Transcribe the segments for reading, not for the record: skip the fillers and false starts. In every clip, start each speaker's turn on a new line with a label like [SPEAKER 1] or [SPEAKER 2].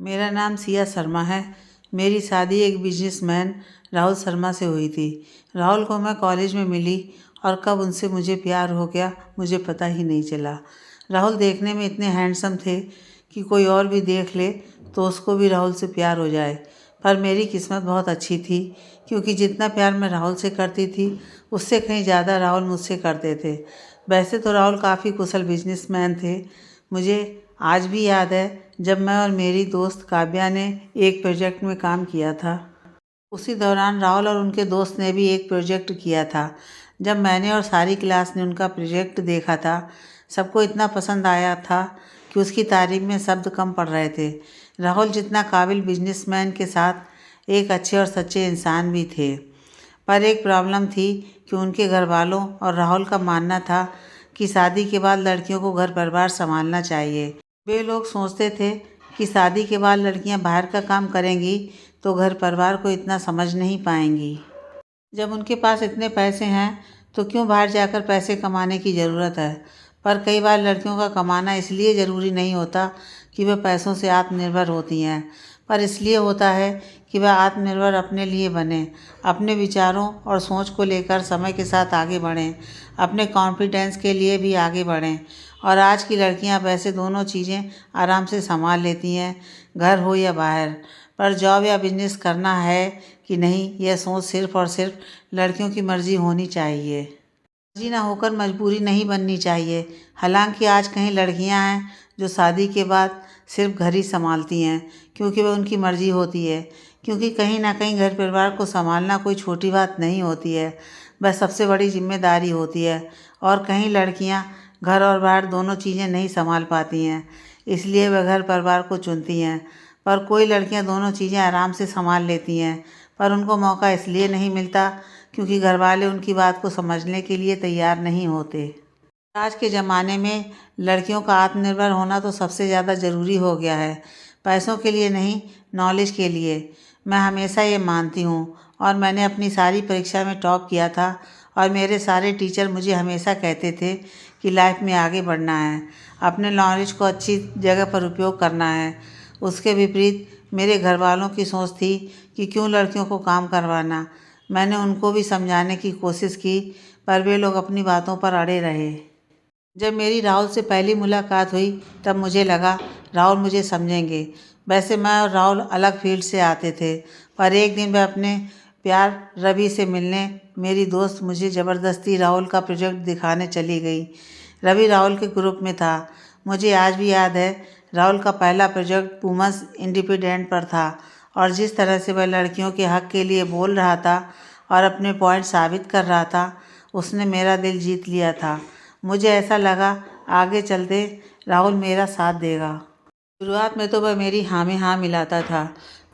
[SPEAKER 1] मेरा नाम सिया शर्मा है। मेरी शादी एक बिजनेसमैन राहुल शर्मा से हुई थी। राहुल को मैं कॉलेज में मिली और कब उनसे मुझे प्यार हो गया मुझे पता ही नहीं चला। राहुल देखने में इतने हैंडसम थे कि कोई और भी देख ले तो उसको भी राहुल से प्यार हो जाए। पर मेरी किस्मत बहुत अच्छी थी क्योंकि जितना प्यार मैं राहुल से करती थी उससे कहीं ज़्यादा राहुल मुझसे करते थे। वैसे तो राहुल काफ़ी कुशल बिजनेसमैन थे। मुझे आज भी याद है जब मैं और मेरी दोस्त काव्या ने एक प्रोजेक्ट में काम किया था। उसी दौरान राहुल और उनके दोस्त ने भी एक प्रोजेक्ट किया था। जब मैंने और सारी क्लास ने उनका प्रोजेक्ट देखा था सबको इतना पसंद आया था कि उसकी तारीफ में शब्द कम पड़ रहे थे। राहुल जितना काबिल बिजनेसमैन के साथ एक अच्छे और सच्चे इंसान भी थे। पर एक प्रॉब्लम थी कि उनके घर वालों और राहुल का मानना था कि शादी के बाद लड़कियों को घर परिवार संभालना चाहिए। वे लोग सोचते थे कि शादी के बाद लड़कियां बाहर का काम करेंगी तो घर परिवार को इतना समझ नहीं पाएंगी। जब उनके पास इतने पैसे हैं तो क्यों बाहर जाकर पैसे कमाने की ज़रूरत है। पर कई बार लड़कियों का कमाना इसलिए ज़रूरी नहीं होता कि वह पैसों से आत्मनिर्भर होती हैं, पर इसलिए होता है कि वह आत्मनिर्भर अपने लिए बने, अपने विचारों और सोच को लेकर समय के साथ आगे बढ़ें, अपने कॉन्फिडेंस के लिए भी आगे बढ़ें। और आज की लड़कियां वैसे दोनों चीज़ें आराम से संभाल लेती हैं, घर हो या बाहर। पर जॉब या बिजनेस करना है कि नहीं, यह सोच सिर्फ और सिर्फ लड़कियों की मर्जी होनी चाहिए। मर्जी ना होकर मजबूरी नहीं बननी चाहिए। हालांकि आज कहीं लड़कियां हैं जो शादी के बाद सिर्फ घर ही संभालती हैं क्योंकि वह उनकी मर्जी होती है। क्योंकि कहीं ना कहीं घर परिवार को संभालना कोई छोटी बात नहीं होती है, वह सबसे बड़ी जिम्मेदारी होती है। और कहीं लड़कियां घर और बाहर दोनों चीज़ें नहीं संभाल पाती हैं, इसलिए वह घर परिवार को चुनती हैं। पर कोई लड़कियां दोनों चीज़ें आराम से संभाल लेती हैं, पर उनको मौका इसलिए नहीं मिलता क्योंकि घरवाले उनकी बात को समझने के लिए तैयार नहीं होते। आज के ज़माने में लड़कियों का आत्मनिर्भर होना तो सबसे ज़्यादा ज़रूरी हो गया है, पैसों के लिए नहीं, नॉलेज के लिए। मैं हमेशा ये मानती हूँ और मैंने अपनी सारी परीक्षा में टॉप किया था और मेरे सारे टीचर मुझे हमेशा कहते थे कि लाइफ में आगे बढ़ना है, अपने नॉलेज को अच्छी जगह पर उपयोग करना है। उसके विपरीत मेरे घर वालों की सोच थी कि क्यों लड़कियों को काम करवाना। मैंने उनको भी समझाने की कोशिश की पर वे लोग अपनी बातों पर अड़े रहे। जब मेरी राहुल से पहली मुलाकात हुई तब मुझे लगा राहुल मुझे समझेंगे। वैसे मैं और राहुल अलग फील्ड से आते थे, पर एक दिन वह अपने प्यार रवि से मिलने मेरी दोस्त मुझे ज़बरदस्ती राहुल का प्रोजेक्ट दिखाने चली गई। रवि राहुल के ग्रुप में था। मुझे आज भी याद है राहुल का पहला प्रोजेक्ट वुमेन्स इंडिपेंडेंट पर था और जिस तरह से वह लड़कियों के हक के लिए बोल रहा था और अपने पॉइंट साबित कर रहा था उसने मेरा दिल जीत लिया था। मुझे ऐसा लगा आगे चलते राहुल मेरा साथ देगा। शुरुआत में तो वह मेरी हाँ में हाँ मिलाता था,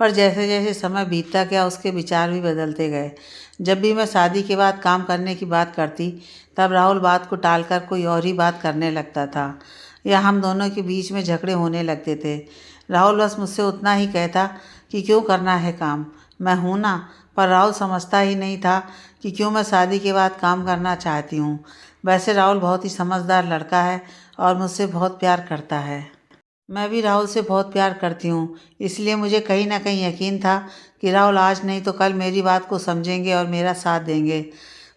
[SPEAKER 1] पर जैसे जैसे समय बीतता गया उसके विचार भी बदलते गए। जब भी मैं शादी के बाद काम करने की बात करती तब राहुल बात को टालकर कोई और ही बात करने लगता था या हम दोनों के बीच में झगड़े होने लगते थे। राहुल बस मुझसे उतना ही कहता कि क्यों करना है काम, मैं हूँ ना। पर राहुल समझता ही नहीं था कि क्यों मैं शादी के बाद काम करना चाहती हूँ। वैसे राहुल बहुत ही समझदार लड़का है और मुझसे बहुत प्यार करता है। मैं भी राहुल से बहुत प्यार करती हूँ, इसलिए मुझे कहीं ना कहीं यकीन था कि राहुल आज नहीं तो कल मेरी बात को समझेंगे और मेरा साथ देंगे।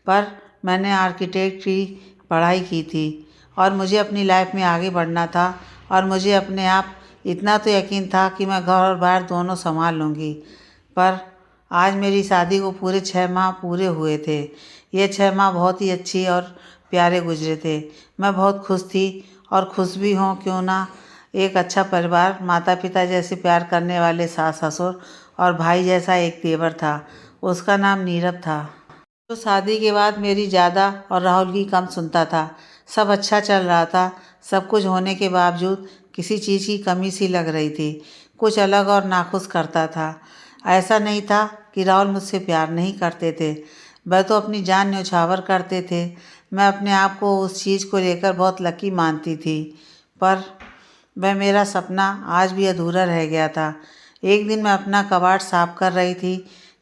[SPEAKER 1] पर मैंने आर्किटेक्ट की पढ़ाई की थी और मुझे अपनी लाइफ में आगे बढ़ना था और मुझे अपने आप इतना तो यकीन था कि मैं घर और बाहर दोनों संभाल लूँगी। पर आज मेरी शादी को पूरे 6 माह पूरे हुए थे। ये 6 माह बहुत ही अच्छी और प्यारे गुजरे थे। मैं बहुत खुश थी और खुश भी हूँ क्यों ना। एक अच्छा परिवार, माता पिता जैसे प्यार करने वाले सास ससुर और भाई जैसा एक देवर था, उसका नाम नीरव था। तो शादी के बाद मेरी ज़्यादा और राहुल की कम सुनता था। सब अच्छा चल रहा था। सब कुछ होने के बावजूद किसी चीज़ की कमी सी लग रही थी, कुछ अलग और नाखुश करता था। ऐसा नहीं था कि राहुल मुझसे प्यार नहीं करते थे, वह तो अपनी जान न्यौछावर करते थे। मैं अपने आप को उस चीज़ को लेकर बहुत लकी मानती थी, पर वह मेरा सपना आज भी अधूरा रह गया था। एक दिन मैं अपना कबाड़ साफ कर रही थी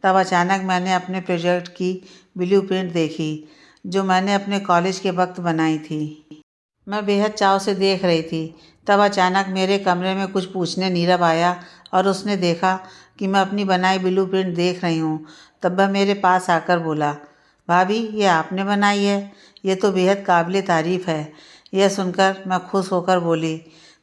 [SPEAKER 1] तब अचानक मैंने अपने प्रोजेक्ट की ब्लूप्रिंट देखी जो मैंने अपने कॉलेज के वक्त बनाई थी। मैं बेहद चाव से देख रही थी तब अचानक मेरे कमरे में कुछ पूछने नीरव आया और उसने देखा कि मैं अपनी बनाई ब्लूप्रिंट देख रही हूँ, तब वह मेरे पास आकर बोला, भाभी ये आपने बनाई है, ये तो बेहद काबिल तारीफ़ है। यह सुनकर मैं खुश होकर बोली,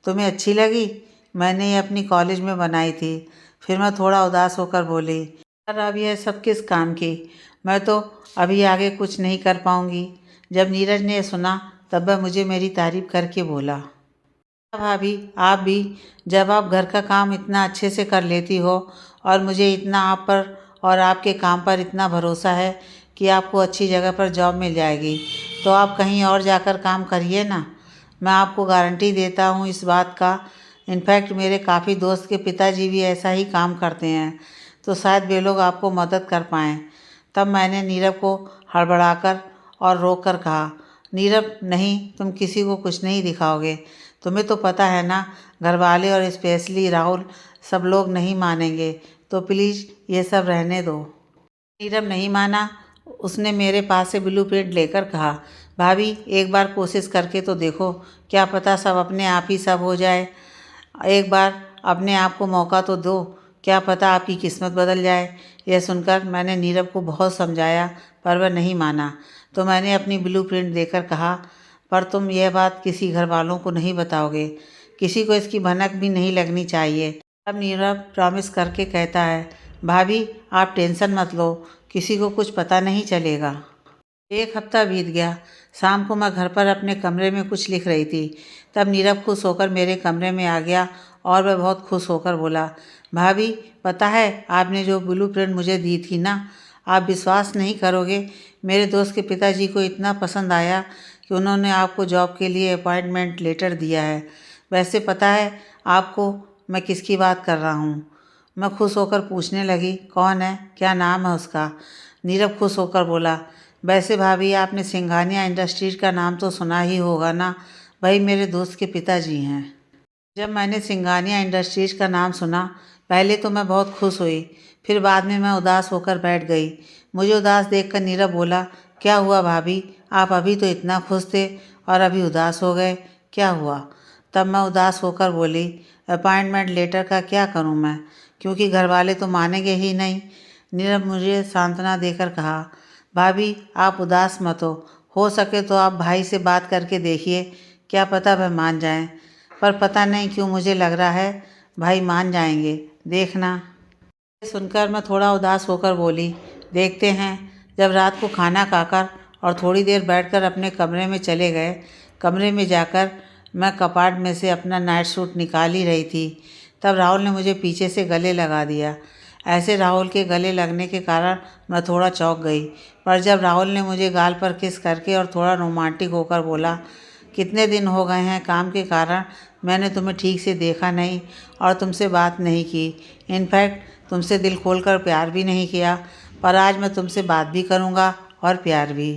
[SPEAKER 1] तुम्हें अच्छी लगी? मैंने ये अपनी कॉलेज में बनाई थी। फिर मैं थोड़ा उदास होकर बोली, यार अब यह सब किस काम की, मैं तो अभी आगे कुछ नहीं कर पाऊँगी। जब नीरज ने सुना तब वह मुझे मेरी तारीफ़ करके बोला, भाभी आप भी, जब आप घर का काम इतना अच्छे से कर लेती हो और मुझे इतना आप पर और आपके काम पर इतना भरोसा है कि आपको अच्छी जगह पर जॉब मिल जाएगी, तो आप कहीं और जाकर काम करिए ना। मैं आपको गारंटी देता हूँ इस बात का। इनफैक्ट मेरे काफ़ी दोस्त के पिताजी भी ऐसा ही काम करते हैं, तो शायद वे लोग आपको मदद कर पाएँ। तब मैंने नीरव को हड़बड़ाकर और रोक कर कहा, नीरव नहीं, तुम किसी को कुछ नहीं दिखाओगे। तुम्हें तो पता है ना, घर वाले और स्पेशली राहुल सब लोग नहीं मानेंगे, तो प्लीज़ ये सब रहने दो। नीरव नहीं माना। उसने मेरे पास से ब्लूप्रिंट लेकर कहा, भाभी एक बार कोशिश करके तो देखो, क्या पता सब अपने आप ही सब हो जाए। एक बार अपने आप को मौका तो दो, क्या पता आपकी किस्मत बदल जाए। यह सुनकर मैंने नीरव को बहुत समझाया, पर वह नहीं माना। तो मैंने अपनी ब्लूप्रिंट देकर कहा, पर तुम यह बात किसी घर वालों को नहीं बताओगे, किसी को इसकी भनक भी नहीं लगनी चाहिए। अब नीरव प्रॉमिस करके कहता है, भाभी आप टेंशन मत लो, किसी को कुछ पता नहीं चलेगा। एक हफ्ता बीत गया। शाम को मैं घर पर अपने कमरे में कुछ लिख रही थी, तब नीरव खुश होकर मेरे कमरे में आ गया और वह बहुत खुश होकर बोला, भाभी पता है आपने जो ब्लूप्रिंट मुझे दी थी ना, आप विश्वास नहीं करोगे, मेरे दोस्त के पिताजी को इतना पसंद आया कि उन्होंने आपको जॉब के लिए अपॉइंटमेंट लेटर दिया है। वैसे पता है आपको मैं किसकी बात कर रहा हूँ? मैं खुश होकर पूछने लगी, कौन है, क्या नाम है उसका? नीरव खुश होकर बोला, वैसे भाभी आपने सिंघानिया इंडस्ट्रीज का नाम तो सुना ही होगा ना, वही मेरे दोस्त के पिताजी हैं। जब मैंने सिंघानिया इंडस्ट्रीज का नाम सुना, पहले तो मैं बहुत खुश हुई, फिर बाद में मैं उदास होकर बैठ गई। मुझे उदास देखकर नीरव बोला, क्या हुआ भाभी, आप अभी तो इतना खुश थे और अभी उदास हो गए, क्या हुआ? तब मैं उदास होकर बोली, अपॉइंटमेंट लेटर का क्या करूं मैं, क्योंकि घर वाले तो मानेंगे ही नहीं। नीरव मुझे सांत्वना देकर कहा, भाभी आप उदास मत हो सके तो आप भाई से बात करके देखिए, क्या पता वह मान जाएं। पर पता नहीं क्यों मुझे लग रहा है भाई मान जाएंगे, देखना। सुनकर मैं थोड़ा उदास होकर बोली, देखते हैं। जब रात को खाना खाकर और थोड़ी देर बैठकर अपने कमरे में चले गए, कमरे में जाकर मैं कपाट में से अपना नाइट सूट निकाल ही रही थी, तब राहुल ने मुझे पीछे से गले लगा दिया। ऐसे राहुल के गले लगने के कारण मैं थोड़ा चौंक गई, पर जब राहुल ने मुझे गाल पर किस करके और थोड़ा रोमांटिक होकर बोला, कितने दिन हो गए हैं काम के कारण मैंने तुम्हें ठीक से देखा नहीं और तुमसे बात नहीं की, इनफैक्ट तुमसे दिल खोलकर प्यार भी नहीं किया, पर आज मैं तुमसे बात भी करूँगा और प्यार भी।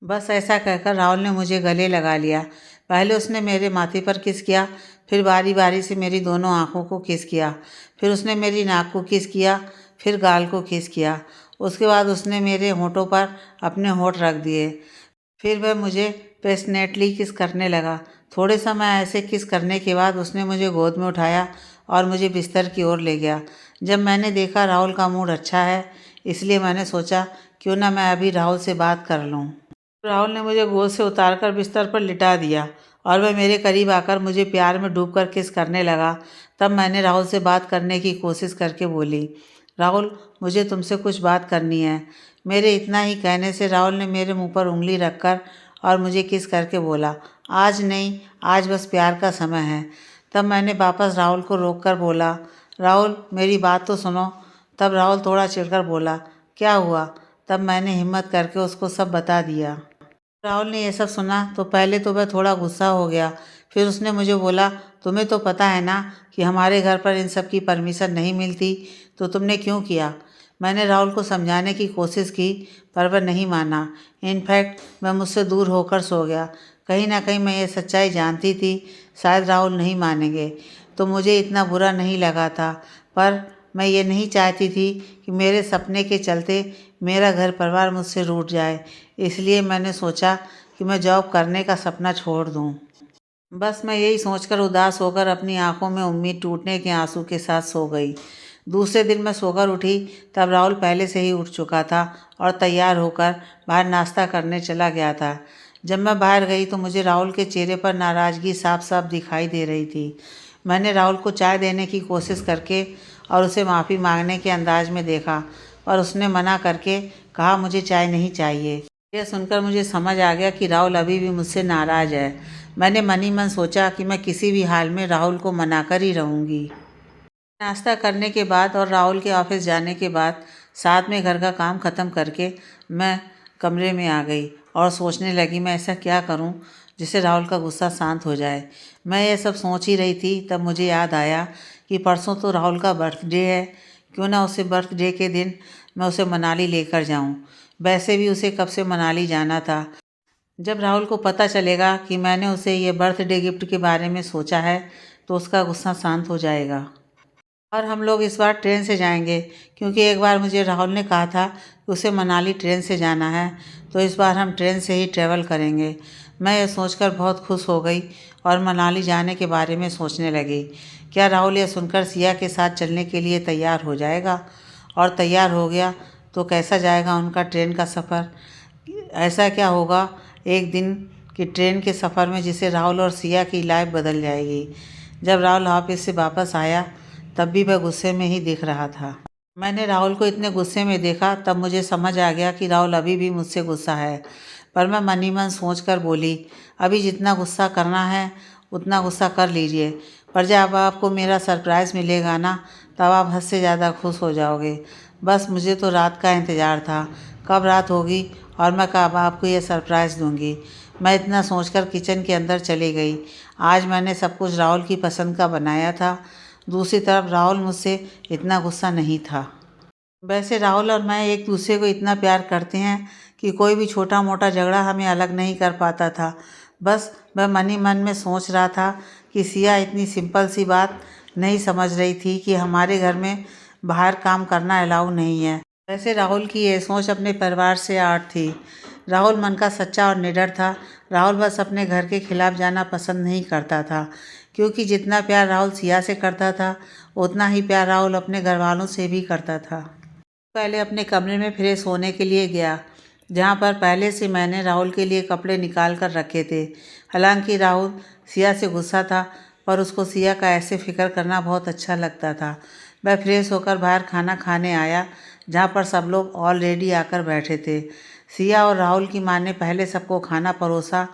[SPEAKER 1] बस ऐसा कहकर राहुल ने मुझे गले लगा लिया। पहले उसने मेरे माथे पर किस किया, फिर बारी बारी से मेरी दोनों आँखों को किस किया, फिर उसने मेरी नाक को किस किया, फिर गाल को किस किया। उसके बाद उसने मेरे होठों पर अपने होठ रख दिए। फिर वह मुझे पैशनेटली किस करने लगा। थोड़े समय ऐसे किस करने के बाद उसने मुझे गोद में उठाया और मुझे बिस्तर की ओर ले गया। जब मैंने देखा राहुल का मूड अच्छा है, इसलिए मैंने सोचा क्यों ना मैं अभी राहुल से बात कर लूँ। राहुल ने मुझे गोद से उतारकर बिस्तर पर लिटा दिया और वह मेरे करीब आकर मुझे प्यार में डूबकर किस करने लगा। तब मैंने राहुल से बात करने की कोशिश करके बोली, राहुल मुझे तुमसे कुछ बात करनी है। मेरे इतना ही कहने से राहुल ने मेरे मुंह पर उंगली रखकर और मुझे किस करके बोला, आज नहीं, आज बस प्यार का समय है। तब मैंने वापस राहुल को रोककर बोला, राहुल मेरी बात तो सुनो। तब राहुल थोड़ा चिढ़कर बोला, क्या हुआ? तब मैंने हिम्मत करके उसको सब बता दिया। राहुल ने यह सब सुना तो पहले तो वह थोड़ा गुस्सा हो गया, फिर उसने मुझे बोला, तुम्हें तो पता है ना कि हमारे घर पर इन सब की परमिशन नहीं मिलती, तो तुमने क्यों किया? मैंने राहुल को समझाने की कोशिश की, पर वह नहीं माना। इनफैक्ट वह मुझसे दूर होकर सो गया। कहीं ना कहीं मैं ये सच्चाई जानती थी, शायद राहुल नहीं मानेंगे, तो मुझे इतना बुरा नहीं लगा था, पर मैं ये नहीं चाहती थी कि मेरे सपने के चलते मेरा घर परिवार मुझसे रूठ जाए। इसलिए मैंने सोचा कि मैं जॉब करने का सपना छोड़ दूँ। बस मैं यही सोचकर उदास होकर अपनी आंखों में उम्मीद टूटने के आंसू के साथ सो गई। दूसरे दिन मैं सोकर उठी तब राहुल पहले से ही उठ चुका था और तैयार होकर बाहर नाश्ता करने चला गया था। जब मैं बाहर गई तो मुझे राहुल के चेहरे पर नाराज़गी साफ साफ दिखाई दे रही थी। मैंने राहुल को चाय देने की कोशिश करके और उसे माफ़ी मांगने के अंदाज में देखा, पर उसने मना करके कहा मुझे चाय नहीं चाहिए। यह सुनकर मुझे समझ आ गया कि राहुल अभी भी मुझसे नाराज़ है। मैंने मन ही मन सोचा कि मैं किसी भी हाल में राहुल को मनाकर ही रहूँगी। नाश्ता करने के बाद और राहुल के ऑफिस जाने के बाद साथ में घर का काम ख़त्म करके मैं कमरे में आ गई और सोचने लगी मैं ऐसा क्या करूं जिससे राहुल का गुस्सा शांत हो जाए। मैं ये सब सोच ही रही थी तब मुझे याद आया कि परसों तो राहुल का बर्थडे है, क्यों ना उसे बर्थडे के दिन मैं उसे मनाली लेकर जाऊं। वैसे भी उसे कब से मनाली जाना था। जब राहुल को पता चलेगा कि मैंने उसे ये बर्थडे गिफ्ट के बारे में सोचा है तो उसका गुस्सा शांत हो जाएगा। और हम लोग इस बार ट्रेन से जाएंगे, क्योंकि एक बार मुझे राहुल ने कहा था कि उसे मनाली ट्रेन से जाना है, तो इस बार हम ट्रेन से ही ट्रैवल करेंगे। मैं ये सोचकर बहुत खुश हो गई और मनाली जाने के बारे में सोचने लगी। क्या राहुल यह सुनकर सिया के साथ चलने के लिए तैयार हो जाएगा? और तैयार हो गया तो कैसा जाएगा उनका ट्रेन का सफ़र? ऐसा क्या होगा एक दिन कि ट्रेन के सफ़र में जिससे राहुल और सिया की लाइफ बदल जाएगी। जब राहुल ऑफिस से वापस आया तब भी वह गुस्से में ही दिख रहा था। मैंने राहुल को इतने गुस्से में देखा तब मुझे समझ आ गया कि राहुल अभी भी मुझसे गुस्सा है। पर मैं मन ही मन सोच कर बोली, अभी जितना गुस्सा करना है उतना गुस्सा कर लीजिए, पर जब आपको मेरा सरप्राइज़ मिलेगा ना तब आप हद से ज़्यादा खुश हो जाओगे। बस मुझे तो रात का इंतज़ार था, कब रात होगी और मैं कब आपको ये सरप्राइज़ दूंगी। मैं इतना सोचकर किचन के अंदर चली गई। आज मैंने सब कुछ राहुल की पसंद का बनाया था। दूसरी तरफ राहुल मुझसे इतना गुस्सा नहीं था। वैसे राहुल और मैं एक दूसरे को इतना प्यार करते हैं कि कोई भी छोटा मोटा झगड़ा हमें अलग नहीं कर पाता था। बस मैं मन ही मन में सोच रहा था कि सिया इतनी सिंपल सी बात नहीं समझ रही थी कि हमारे घर में बाहर काम करना अलाउ नहीं है। वैसे राहुल की ये सोच अपने परिवार से आड़ थी। राहुल मन का सच्चा और निडर था। राहुल बस अपने घर के खिलाफ जाना पसंद नहीं करता था, क्योंकि जितना प्यार राहुल सिया से करता था उतना ही प्यार राहुल अपने घर वालों से भी करता था। पहले अपने कमरे में फ्रेश होने के लिए गया, जहाँ पर पहले से मैंने राहुल के लिए कपड़े निकाल कर रखे थे। हालांकि राहुल सिया से गुस्सा था, पर उसको सिया का ऐसे फिक्र करना बहुत अच्छा लगता था। वह फ्रेश होकर बाहर खाना खाने आया, जहाँ पर सब लोग ऑलरेडी आकर बैठे थे। सिया और राहुल की माँ ने पहले सबको खाना परोसा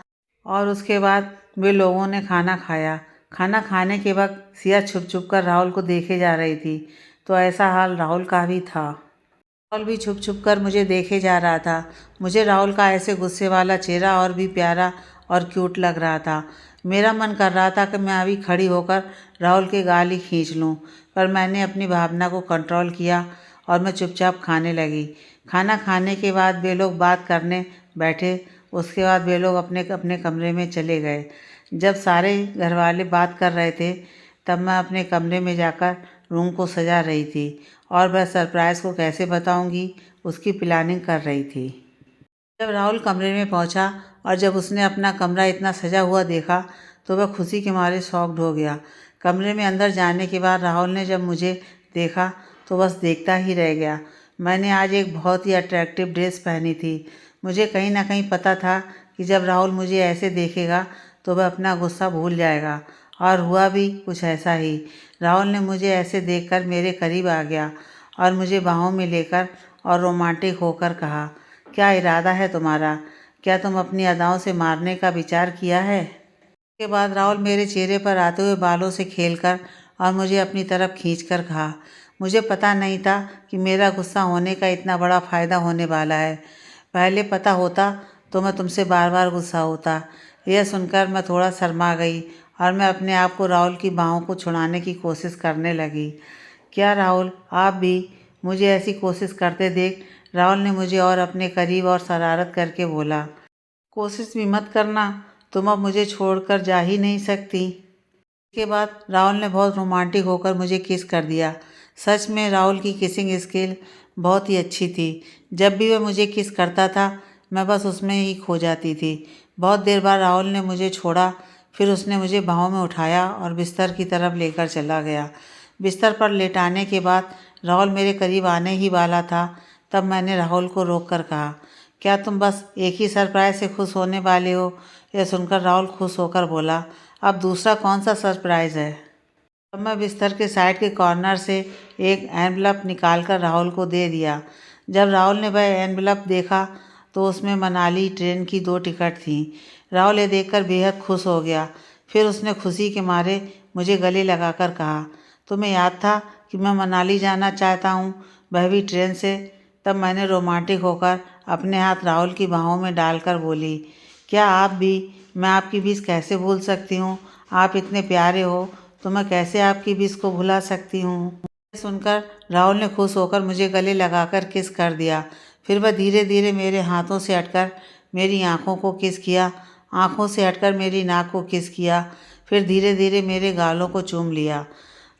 [SPEAKER 1] और उसके बाद वे लोगों ने खाना खाया। खाना खाने के वक्त सिया छुप छुप कर राहुल को देखे जा रही थी, तो ऐसा हाल राहुल का भी था। राहुल भी छुप छुप कर मुझे देखे जा रहा था। मुझे राहुल का ऐसे गुस्से वाला चेहरा और भी प्यारा और क्यूट लग रहा था। मेरा मन कर रहा था कि मैं अभी खड़ी होकर राहुल के गाल ही खींच लूं, पर मैंने अपनी भावना को कंट्रोल किया और मैं चुपचाप खाने लगी। खाना खाने के बाद वे लोग बात करने बैठे। उसके बाद वे लोग अपने अपने कमरे में चले गए। जब सारे घर वाले बात कर रहे थे तब मैं अपने कमरे में जाकर रूम को सजा रही थी और वह सरप्राइज़ को कैसे बताऊंगी उसकी प्लानिंग कर रही थी। जब राहुल कमरे में पहुंचा और जब उसने अपना कमरा इतना सजा हुआ देखा तो वह खुशी के मारे शॉक्ड हो गया। कमरे में अंदर जाने के बाद राहुल ने जब मुझे देखा तो बस देखता ही रह गया। मैंने आज एक बहुत ही अट्रैक्टिव ड्रेस पहनी थी। मुझे कहीं ना कहीं पता था कि जब राहुल मुझे ऐसे देखेगा तो वह अपना गुस्सा भूल जाएगा, और हुआ भी कुछ ऐसा ही। राहुल ने मुझे ऐसे देखकर मेरे करीब आ गया और मुझे बाहों में लेकर और रोमांटिक होकर कहा, क्या इरादा है तुम्हारा? क्या तुम अपनी अदाओं से मारने का विचार किया है? उसके बाद राहुल मेरे चेहरे पर आते हुए बालों से खेलकर और मुझे अपनी तरफ खींचकर कहा, मुझे पता नहीं था कि मेरा गुस्सा होने का इतना बड़ा फ़ायदा होने वाला है। पहले पता होता तो मैं तुमसे बार बार गुस्सा होता। यह सुनकर मैं थोड़ा शर्मा गई और मैं अपने आप को राहुल की बाहों को छुड़ाने की कोशिश करने लगी। क्या राहुल, आप भी मुझे ऐसी कोशिश करते देख राहुल ने मुझे और अपने करीब और शरारत करके बोला, कोशिश भी मत करना, तुम अब मुझे छोड़कर जा ही नहीं सकती। इसके बाद राहुल ने बहुत रोमांटिक होकर मुझे किस कर दिया। सच में राहुल की किसिंग स्किल बहुत ही अच्छी थी। जब भी वह मुझे किस करता था मैं बस उसमें ही खो जाती थी। बहुत देर बाद राहुल ने मुझे छोड़ा, फिर उसने मुझे बाहों में उठाया और बिस्तर की तरफ लेकर चला गया। बिस्तर पर लेटाने के बाद राहुल मेरे करीब आने ही वाला था, तब मैंने राहुल को रोककर कहा, क्या तुम बस एक ही सरप्राइज से खुश होने वाले हो? यह सुनकर राहुल खुश होकर बोला, अब दूसरा कौन सा सरप्राइज़ है? तब मैं बिस्तर के साइड के कॉर्नर से एक एनवलप निकालकर राहुल को दे दिया। जब राहुल ने वह एनवलप देखा तो उसमें मनाली ट्रेन की 2 टिकट थीं। राहुल ये देखकर बेहद खुश हो गया। फिर उसने खुशी के मारे मुझे गले लगाकर कहा, तुम्हें याद था कि मैं मनाली जाना चाहता हूँ, वह भी ट्रेन से? तब मैंने रोमांटिक होकर अपने हाथ राहुल की बाहों में डालकर बोली, क्या आप भी? मैं आपकी विश कैसे भूल सकती हूँ? आप इतने प्यारे हो तो मैं कैसे आपकी विश को भुला सकती हूँ? सुनकर राहुल ने खुश होकर मुझे गले लगाकर किस कर दिया। फिर वह धीरे धीरे मेरे हाथों से हटकर मेरी आंखों को किस किया, आंखों से हटकर मेरी नाक को किस किया, फिर धीरे धीरे मेरे गालों को चूम लिया।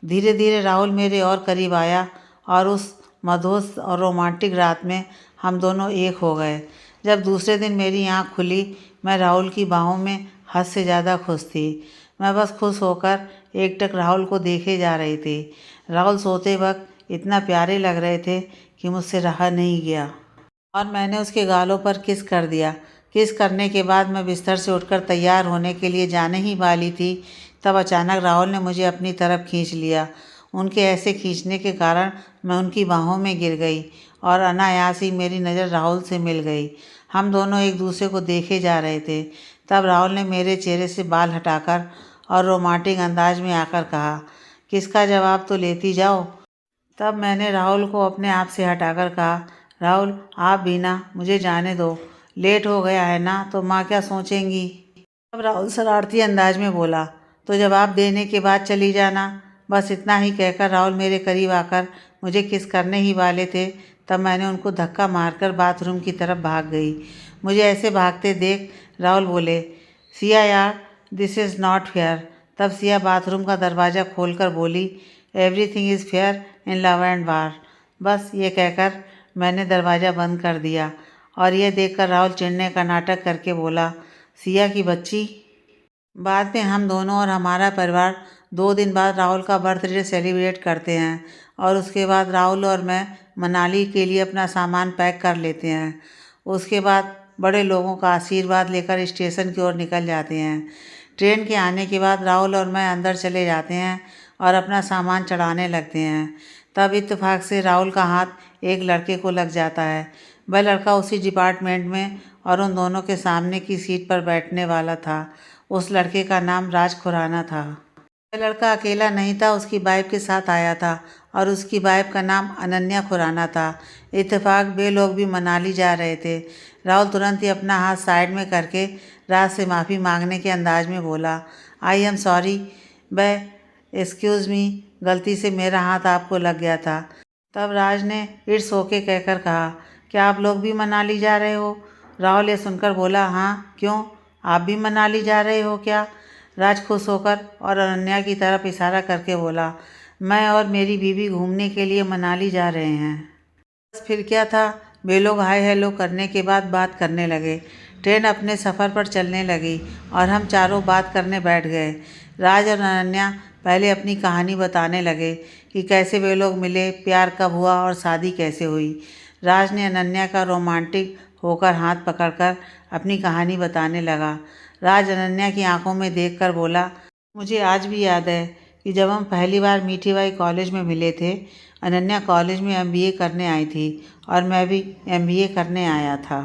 [SPEAKER 1] धीरे धीरे राहुल मेरे और करीब आया और उस मधुर और रोमांटिक रात में हम दोनों एक हो गए। जब दूसरे दिन मेरी आँख खुली, मैं राहुल की बाहों में हद से ज़्यादा खुश थी। मैं बस खुश होकर एकटक राहुल को देखे जा रही थी। राहुल सोते वक्त इतना प्यारे लग रहे थे कि मुझसे रहा नहीं गया और मैंने उसके गालों पर किस कर दिया। किस करने के बाद मैं बिस्तर से उठकर तैयार होने के लिए जाने ही वाली थी, तब अचानक राहुल ने मुझे अपनी तरफ खींच लिया। उनके ऐसे खींचने के कारण मैं उनकी बाहों में गिर गई और अनायास ही मेरी नज़र राहुल से मिल गई। हम दोनों एक दूसरे को देखे जा रहे थे। तब राहुल ने मेरे चेहरे से बाल हटाकर और रोमांटिक अंदाज में आकर कहा, किसका जवाब तो लेती जाओ। तब मैंने राहुल को अपने आप से हटाकर कहा, राहुल आप भी ना, मुझे जाने दो, लेट हो गया है ना तो माँ क्या सोचेंगी? तब राहुल शरारती अंदाज में बोला, तो जवाब देने के बाद चली जाना। बस इतना ही कहकर राहुल मेरे करीब आकर मुझे किस करने ही वाले थे, तब मैंने उनको धक्का मारकर बाथरूम की तरफ भाग गई। मुझे ऐसे भागते देख राहुल बोले, सिया यार, दिस इज़ नॉट फेयर। तब सिया बाथरूम का दरवाज़ा खोलकर बोली, everything is fair in love and वार। बस ये कहकर मैंने दरवाज़ा बंद कर दिया और यह देखकर राहुल चिढ़ने का नाटक करके बोला, सिया की बच्ची। बाद में हम दोनों और हमारा परिवार 2 दिन बाद राहुल का बर्थडे सेलिब्रेट करते हैं और उसके बाद राहुल और मैं मनाली के लिए अपना सामान पैक कर लेते हैं। उसके बाद बड़े लोगों का आशीर्वाद लेकर स्टेशन की ओर निकल जाते हैं। ट्रेन के आने के बाद राहुल और मैं अंदर चले जाते हैं और अपना सामान चढ़ाने लगते हैं। तब इत्तेफाक से राहुल का हाथ एक लड़के को लग जाता है। वह लड़का उसी डिपार्टमेंट में और उन दोनों के सामने की सीट पर बैठने वाला था। उस लड़के का नाम राज खुराना था। वह लड़का अकेला नहीं था, उसकी वाइफ के साथ आया था और उसकी वाइफ का नाम अनन्या खुराना था। इत्तेफाक वे लोग भी मनाली जा रहे थे। राहुल तुरंत ही अपना हाथ साइड में करके राज से माफ़ी मांगने के अंदाज में बोला, आई एम सॉरी, वह एक्सक्यूज़ मी, गलती से मेरा हाथ आपको लग गया था। तब राज ने इट्स ओके कहकर कहा, क्या आप लोग भी मनाली जा रहे हो? राहुल ये सुनकर बोला, हाँ क्यों, आप भी मनाली जा रहे हो क्या? राज खुश होकर और अनन्या की तरफ इशारा करके बोला, मैं और मेरी बीवी घूमने के लिए मनाली जा रहे हैं। बस फिर क्या था, वे लोग हाय हेलो करने के बाद बात करने लगे। ट्रेन अपने सफ़र पर चलने लगी और हम चारों बात करने बैठ गए। राज और अनन्या पहले अपनी कहानी बताने लगे कि कैसे वे लोग मिले, प्यार कब हुआ और शादी कैसे हुई। राज ने अनन्या का रोमांटिक होकर हाथ पकड़कर अपनी कहानी बताने लगा। राज अनन्या की आंखों में देखकर बोला, मुझे आज भी याद है कि जब हम पहली बार मीठी बाई कॉलेज में मिले थे। अनन्या कॉलेज में MBA करने आई थी और मैं भी MBA करने आया था।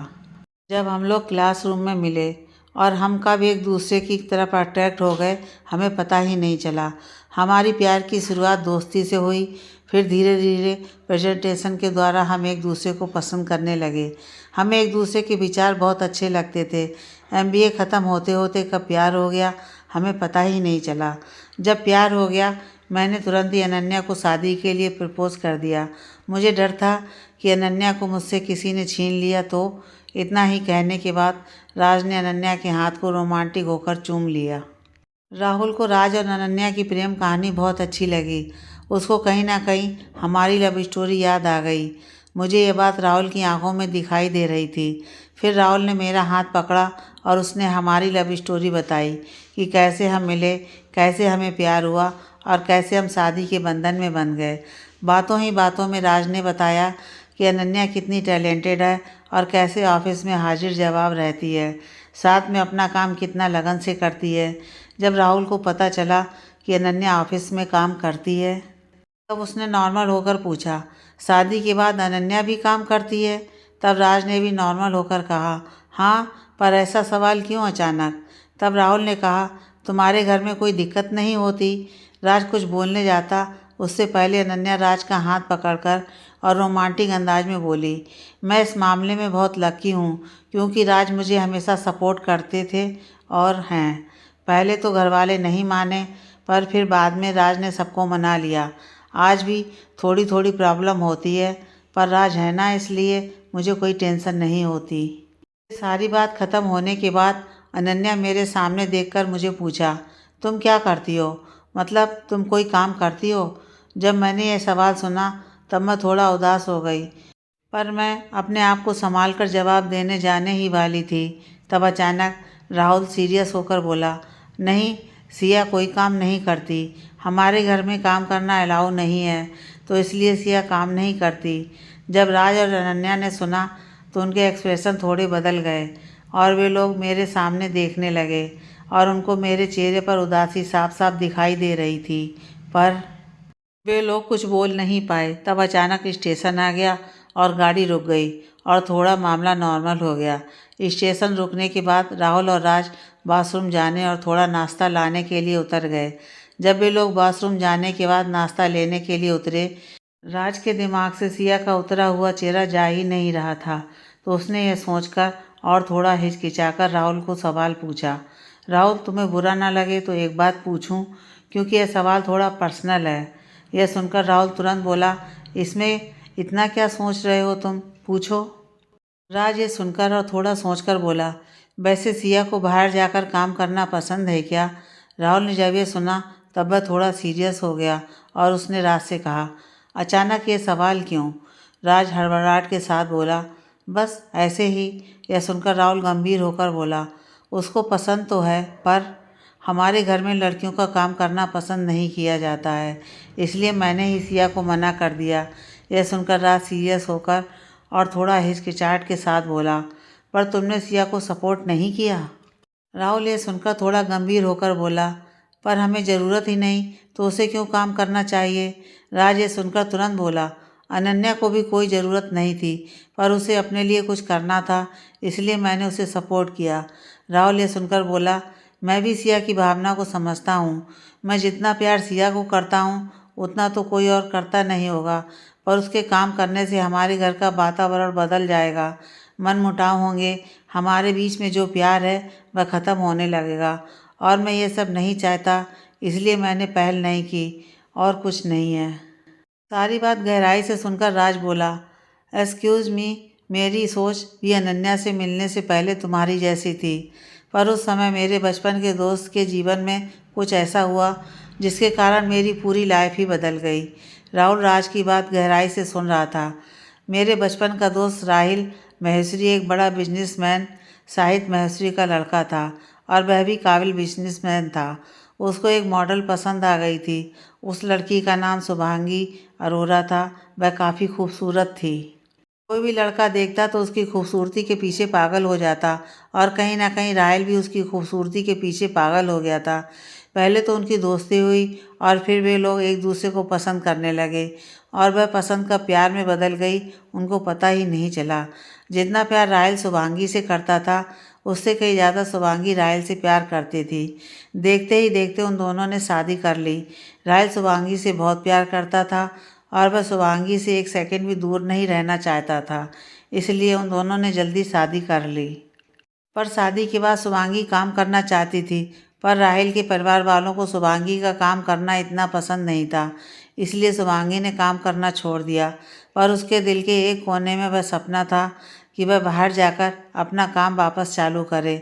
[SPEAKER 1] जब हम लोग क्लासरूम में मिले और हम कब एक दूसरे की तरफ अट्रैक्ट हो गए, हमें पता ही नहीं चला। हमारी प्यार की शुरुआत दोस्ती से हुई, फिर धीरे धीरे प्रेजेंटेशन के द्वारा हम एक दूसरे को पसंद करने लगे। हमें एक दूसरे के विचार बहुत अच्छे लगते थे। MBA ख़त्म होते होते कब प्यार हो गया, हमें पता ही नहीं चला। जब प्यार हो गया, मैंने तुरंत ही अनन्या को शादी के लिए प्रपोज़ कर दिया। मुझे डर था कि अनन्या को मुझसे किसी ने छीन लिया तो। इतना ही कहने के बाद राज ने अनन्या के हाथ को रोमांटिक होकर चूम लिया। राहुल को राज और अनन्या की प्रेम कहानी बहुत अच्छी लगी। उसको कहीं ना कहीं हमारी लव स्टोरी याद आ गई। मुझे ये बात राहुल की आंखों में दिखाई दे रही थी। फिर राहुल ने मेरा हाथ पकड़ा और उसने हमारी लव स्टोरी बताई कि कैसे हम मिले, कैसे हमें प्यार हुआ और कैसे हम शादी के बंधन में बंध गए। बातों ही बातों में राज ने बताया कि अनन्या कितनी टैलेंटेड है और कैसे ऑफिस में हाजिर जवाब रहती है, साथ में अपना काम कितना लगन से करती है। जब राहुल को पता चला कि अनन्या ऑफिस में काम करती है, तब उसने नॉर्मल होकर पूछा, शादी के बाद अनन्या भी काम करती है? तब राज ने भी नॉर्मल होकर कहा, हाँ, पर ऐसा सवाल क्यों अचानक? तब राहुल ने कहा, तुम्हारे घर में कोई दिक्कत नहीं होती? राज कुछ बोलने जाता उससे पहले अनन्या राज का हाथ पकड़कर और रोमांटिक अंदाज में बोली, मैं इस मामले में बहुत लकी हूँ क्योंकि राज मुझे हमेशा सपोर्ट करते थे और हैं। पहले तो घर वाले नहीं माने, पर फिर बाद में राज ने सबको मना लिया। आज भी थोड़ी थोड़ी प्रॉब्लम होती है, पर राज है ना, इसलिए मुझे कोई टेंशन नहीं होती। सारी बात ख़त्म होने के बाद अनन्या मेरे सामने देखकर मुझे पूछा, तुम क्या करती हो? मतलब तुम कोई काम करती हो? जब मैंने यह सवाल सुना तब मैं थोड़ा उदास हो गई, पर मैं अपने आप को संभाल कर जवाब देने जाने ही वाली थी। तब अचानक राहुल सीरियस होकर बोला, नहीं, सिया कोई काम नहीं करती। हमारे घर में काम करना अलाउ नहीं है, तो इसलिए सिया काम नहीं करती। जब राज और अनन्या ने सुना तो उनके एक्सप्रेशन थोड़े बदल गए और वे लोग मेरे सामने देखने लगे और उनको मेरे चेहरे पर उदासी साफ साफ दिखाई दे रही थी, पर वे लोग कुछ बोल नहीं पाए। तब अचानक स्टेशन आ गया और गाड़ी रुक गई और थोड़ा मामला नॉर्मल हो गया। स्टेशन रुकने के बाद राहुल और राज बाथरूम जाने और थोड़ा नाश्ता लाने के लिए उतर गए। जब वे लोग बाथरूम जाने के बाद नाश्ता लेने के लिए उतरे, राज के दिमाग से सिया का उतरा हुआ चेहरा जा ही नहीं रहा था। तो उसने यह सोचकर और थोड़ा हिचकिचाकर राहुल को सवाल पूछा, राहुल, तुम्हें बुरा ना लगे तो एक बात पूछूं, क्योंकि यह सवाल थोड़ा पर्सनल है। यह सुनकर राहुल तुरंत बोला, इसमें इतना क्या सोच रहे हो तुम, पूछो। राज ये सुनकर और थोड़ा सोचकर बोला, वैसे सिया को बाहर जाकर काम करना पसंद है क्या? राहुल ने जब ये सुना तब वह थोड़ा सीरियस हो गया और उसने राज से कहा, अचानक ये सवाल क्यों? राज हड़बड़ाहट के साथ बोला, बस ऐसे ही। यह सुनकर राहुल गंभीर होकर बोला, उसको पसंद तो है, पर हमारे घर में लड़कियों का काम करना पसंद नहीं किया जाता है, इसलिए मैंने ही सिया को मना कर दिया। यह सुनकर राज सीरियस होकर और थोड़ा हिचकिचाहट के साथ बोला, पर तुमने सिया को सपोर्ट नहीं किया? राहुल ये सुनकर थोड़ा गंभीर होकर बोला, पर हमें ज़रूरत ही नहीं तो उसे क्यों काम करना चाहिए? राज ये सुनकर तुरंत बोला, अनन्या को भी कोई ज़रूरत नहीं थी, पर उसे अपने लिए कुछ करना था, इसलिए मैंने उसे सपोर्ट किया। राहुल ये सुनकर बोला, मैं भी सिया की भावना को समझता हूँ। मैं जितना प्यार सिया को करता हूँ उतना तो कोई और करता नहीं होगा, पर उसके काम करने से हमारे घर का वातावरण बदल जाएगा, मनमुटाव होंगे, हमारे बीच में जो प्यार है वह ख़त्म होने लगेगा और मैं ये सब नहीं चाहता, इसलिए मैंने पहल नहीं की, और कुछ नहीं है। सारी बात गहराई से सुनकर राज बोला, एक्सक्यूज़ मी, मेरी सोच भी अनन्या से मिलने से पहले तुम्हारी जैसी थी, पर उस समय मेरे बचपन के दोस्त के जीवन में कुछ ऐसा हुआ जिसके कारण मेरी पूरी लाइफ ही बदल गई। राहुल राज की बात गहराई से सुन रहा था। मेरे बचपन का दोस्त राहिल महेश्वरी एक बड़ा बिजनेसमैन साहिद महेश्वरी का लड़का था और वह भी काबिल बिजनेसमैन था। उसको एक मॉडल पसंद आ गई थी। उस लड़की का नाम शुभांगी अरोरा था। वह काफ़ी खूबसूरत थी। कोई भी लड़का देखता तो उसकी खूबसूरती के पीछे पागल हो जाता और कहीं ना कहीं राहिल भी उसकी खूबसूरती के पीछे पागल हो गया था। पहले तो उनकी दोस्ती हुई और फिर वे लोग एक दूसरे को पसंद करने लगे और वह पसंद का प्यार में बदल गई, उनको पता ही नहीं चला। जितना प्यार राहिल शुभांगी से करता था उससे कहीं ज़्यादा शुभांगी राहिल से प्यार करती थी। देखते ही देखते उन दोनों ने शादी कर ली। राहिल शुभांगी से बहुत प्यार करता था और वह शुभांगी से एक सेकंड भी दूर नहीं रहना चाहता था, इसलिए उन दोनों ने जल्दी शादी कर ली। पर शादी के बाद शुभांगी काम करना चाहती थी, पर राहिल के परिवार वालों को शुभांगी का काम करना इतना पसंद नहीं था, इसलिए शुभांगी ने काम करना छोड़ दिया। पर उसके दिल के एक कोने में वह सपना था कि वह बाहर जाकर अपना काम वापस चालू करे,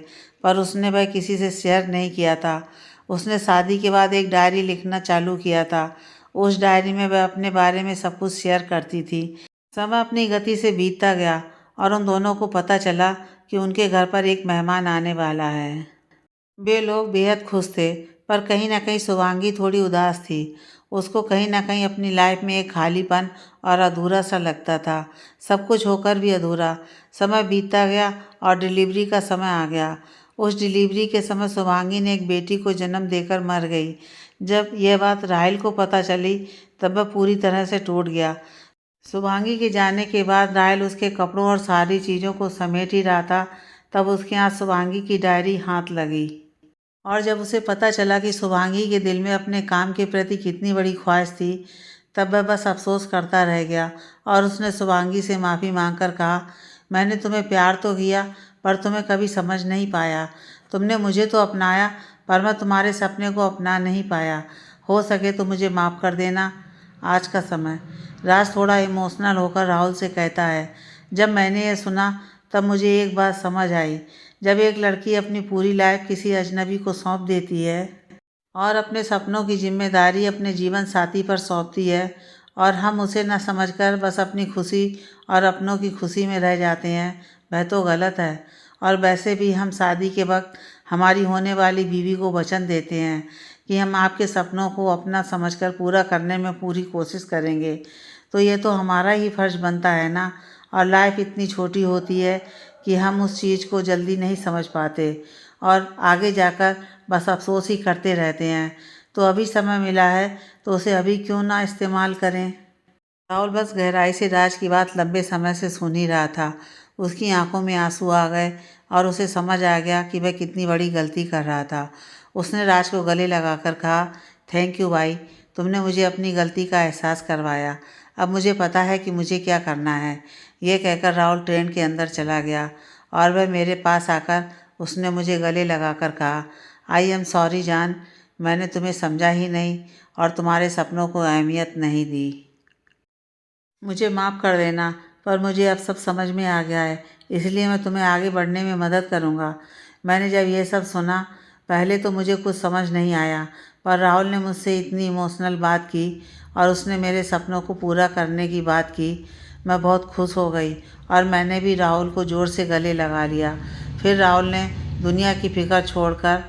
[SPEAKER 1] पर उसने वह किसी से शेयर नहीं किया था। उसने शादी के बाद एक डायरी लिखना चालू किया था। उस डायरी में वह अपने बारे में सब कुछ शेयर करती थी। समय अपनी गति से बीतता गया और उन दोनों को पता चला कि उनके घर पर एक मेहमान आने वाला है। वे लोग बेहद खुश थे, पर कहीं ना कहीं शुभांगी थोड़ी उदास थी। उसको कहीं ना कहीं अपनी लाइफ में एक खालीपन और अधूरा सा लगता था, सब कुछ होकर भी अधूरा। समय बीतता गया और डिलीवरी का समय आ गया। उस डिलीवरी के समय शुभांगी ने एक बेटी को जन्म देकर मर गई। जब यह बात राहिल को पता चली तब वह पूरी तरह से टूट गया। शुभांगी के जाने के बाद राहिल उसके कपड़ों और सारी चीज़ों को समेट ही रहा था, तब उसके यहाँ शुभांगी की डायरी हाथ लगी। और जब उसे पता चला कि शुभांगी के दिल में अपने काम के प्रति कितनी बड़ी ख्वाहिश थी, तब वह बस अफसोस करता रह गया और उसने शुभांगी से माफ़ी मांगकर कहा, मैंने तुम्हें प्यार तो किया पर तुम्हें कभी समझ नहीं पाया। तुमने मुझे तो अपनाया पर मैं तुम्हारे सपने को अपना नहीं पाया। हो सके तो मुझे माफ़ कर देना। आज का समय। राज थोड़ा इमोशनल होकर राहुल से कहता है, जब मैंने ये सुना तब मुझे एक बात समझ आई। जब एक लड़की अपनी पूरी लाइफ किसी अजनबी को सौंप देती है और अपने सपनों की जिम्मेदारी अपने जीवन साथी पर सौंपती है और हम उसे न समझकर बस अपनी खुशी और अपनों की खुशी में रह जाते हैं, वह तो गलत है। और वैसे भी हम शादी के वक्त हमारी होने वाली बीवी को वचन देते हैं कि हम आपके सपनों को अपना समझकर पूरा करने में पूरी कोशिश करेंगे, तो ये तो हमारा ही फर्ज बनता है ना। और लाइफ इतनी छोटी होती है कि हम उस चीज़ को जल्दी नहीं समझ पाते और आगे जाकर बस अफसोस ही करते रहते हैं। तो अभी समय मिला है तो उसे अभी क्यों ना इस्तेमाल करें। राहुल बस गहराई से राज की बात लंबे समय से सुन ही रहा था। उसकी आंखों में आंसू आ गए और उसे समझ आ गया कि वह कितनी बड़ी गलती कर रहा था। उसने राज को गले लगाकर कहा, थैंक यू भाई, तुमने मुझे अपनी गलती का एहसास करवाया। अब मुझे पता है कि मुझे क्या करना है। ये कहकर राहुल ट्रेन के अंदर चला गया और वह मेरे पास आकर उसने मुझे गले लगाकर कहा, आई एम सॉरी जान, मैंने तुम्हें समझा ही नहीं और तुम्हारे सपनों को अहमियत नहीं दी। मुझे माफ़ कर देना, पर मुझे अब सब समझ में आ गया है, इसलिए मैं तुम्हें आगे बढ़ने में मदद करूँगा। मैंने जब ये सब सुना पहले तो मुझे कुछ समझ नहीं आया, पर राहुल ने मुझसे इतनी इमोशनल बात की और उसने मेरे सपनों को पूरा करने की बात की। मैं बहुत खुश हो गई और मैंने भी राहुल को ज़ोर से गले लगा लिया। फिर राहुल ने दुनिया की फिक्र छोड़कर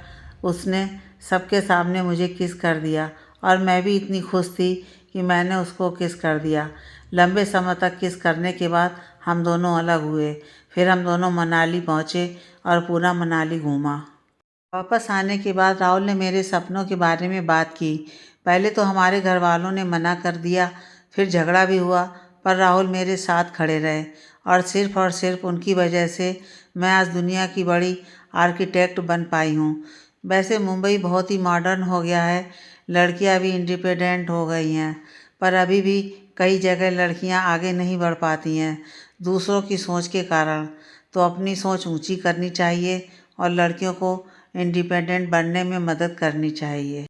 [SPEAKER 1] उसने सबके सामने मुझे किस कर दिया और मैं भी इतनी खुश थी कि मैंने उसको किस कर दिया। लंबे समय तक किस करने के बाद हम दोनों अलग हुए। फिर हम दोनों मनाली पहुँचे और पूरा मनाली घूमा। वापस आने के बाद राहुल ने मेरे सपनों के बारे में बात की। पहले तो हमारे घर वालों ने मना कर दिया, फिर झगड़ा भी हुआ, पर राहुल मेरे साथ खड़े रहे और सिर्फ उनकी वजह से मैं आज दुनिया की बड़ी आर्किटेक्ट बन पाई हूँ। वैसे मुंबई बहुत ही मॉडर्न हो गया है, लड़कियाँ भी इंडिपेंडेंट हो गई हैं, पर अभी भी कई जगह लड़कियाँ आगे नहीं बढ़ पाती हैं दूसरों की सोच के कारण। तो अपनी सोच ऊंची करनी चाहिए और लड़कियों को इंडिपेंडेंट बनने में मदद करनी चाहिए।